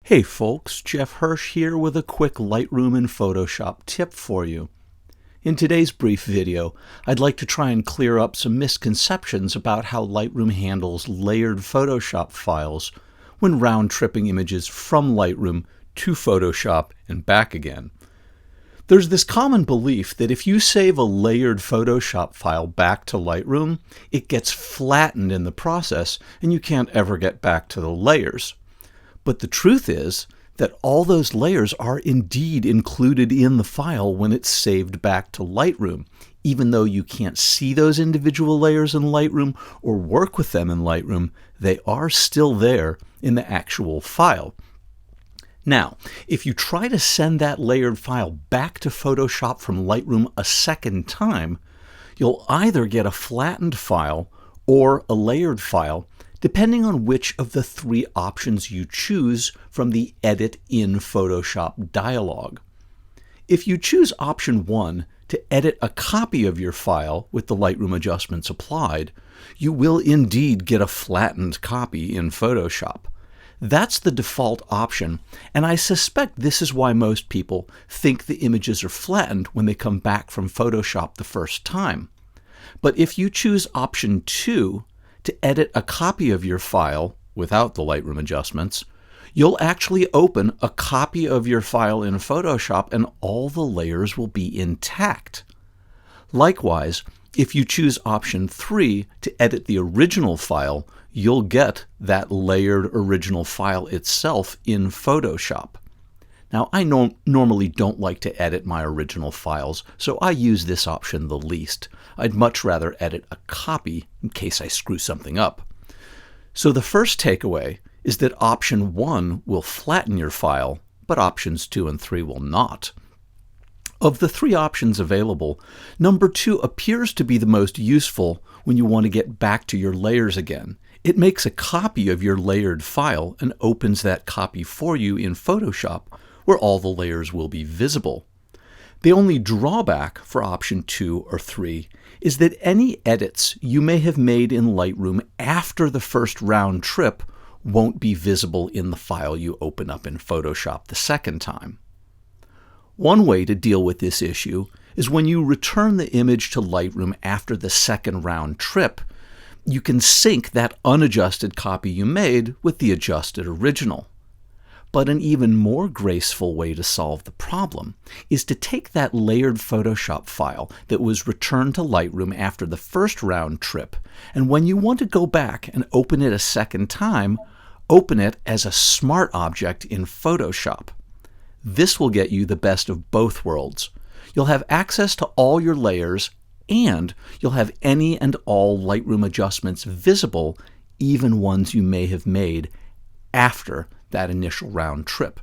Hey folks, Jeff Hirsch here with a quick Lightroom and Photoshop tip for you. In today's brief video, I'd like to try and clear up some misconceptions about how Lightroom handles layered Photoshop files when round-tripping images from Lightroom to Photoshop and back again. There's this common belief that if you save a layered Photoshop file back to Lightroom, it gets flattened in the process and you can't ever get back to the layers. But the truth is that all those layers are indeed included in the file when it's saved back to Lightroom, even though you can't see those individual layers in Lightroom or work with them in Lightroom. They are still there in the actual file. Now, if you try to send that layered file back to Photoshop from Lightroom a second time, you'll either get a flattened file or a layered file, depending on which of the three options you choose from the Edit in Photoshop dialog. If you choose option 1 to edit a copy of your file with the Lightroom adjustments applied, you will indeed get a flattened copy in Photoshop. That's the default option, and I suspect this is why most people think the images are flattened when they come back from Photoshop the first time. But if you choose option 2, to edit a copy of your file without the Lightroom adjustments, you'll actually open a copy of your file in Photoshop and all the layers will be intact. Likewise, if you choose option 3 to edit the original file, you'll get that layered original file itself in Photoshop. Now, I normally don't like to edit my original files, so I use this option the least. I'd much rather edit a copy in case I screw something up. So the first takeaway is that option 1 will flatten your file, but options 2 and 3 will not. Of the three options available, number 2 appears to be the most useful when you want to get back to your layers again. It makes a copy of your layered file and opens that copy for you in Photoshop, where all the layers will be visible. The only drawback for option 2 or 3 is that any edits you may have made in Lightroom after the first round trip won't be visible in the file you open up in Photoshop the second time. One way to deal with this issue is when you return the image to Lightroom after the second round trip, you can sync that unadjusted copy you made with the adjusted original. But an even more graceful way to solve the problem is to take that layered Photoshop file that was returned to Lightroom after the first round trip, and when you want to go back and open it a second time, open it as a smart object in Photoshop. This will get you the best of both worlds. You'll have access to all your layers, and you'll have any and all Lightroom adjustments visible, even ones you may have made after that initial round trip.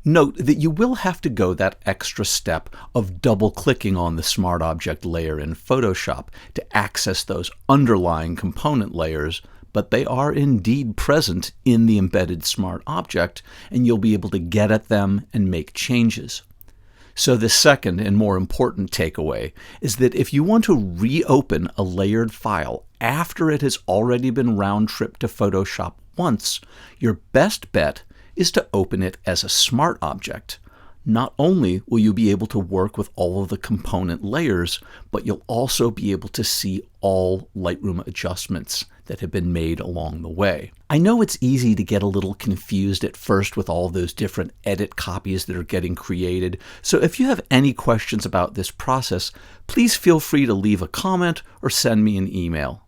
Note that you will have to go that extra step of double-clicking on the Smart Object layer in Photoshop to access those underlying component layers, but they are indeed present in the embedded Smart Object, and you'll be able to get at them and make changes. So the second and more important takeaway is that if you want to reopen a layered file after it has already been round-tripped to Photoshop once, your best bet is to open it as a smart object. Not only will you be able to work with all of the component layers, but you'll also be able to see all Lightroom adjustments that have been made along the way. I know it's easy to get a little confused at first with all those different edit copies that are getting created, so if you have any questions about this process, please feel free to leave a comment or send me an email.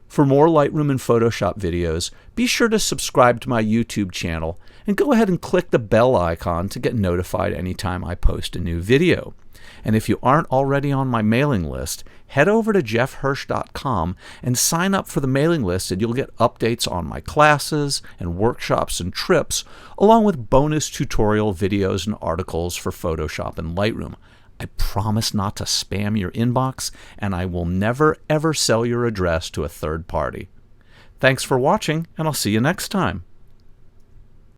For more Lightroom and Photoshop videos, be sure to subscribe to my YouTube channel and go ahead and click the bell icon to get notified anytime I post a new video. And if you aren't already on my mailing list, head over to jeffhirsch.com and sign up for the mailing list, and you'll get updates on my classes and workshops and trips, along with bonus tutorial videos and articles for Photoshop and Lightroom. I promise not to spam your inbox, and I will never ever sell your address to a third party. Thanks for watching, and I'll see you next time.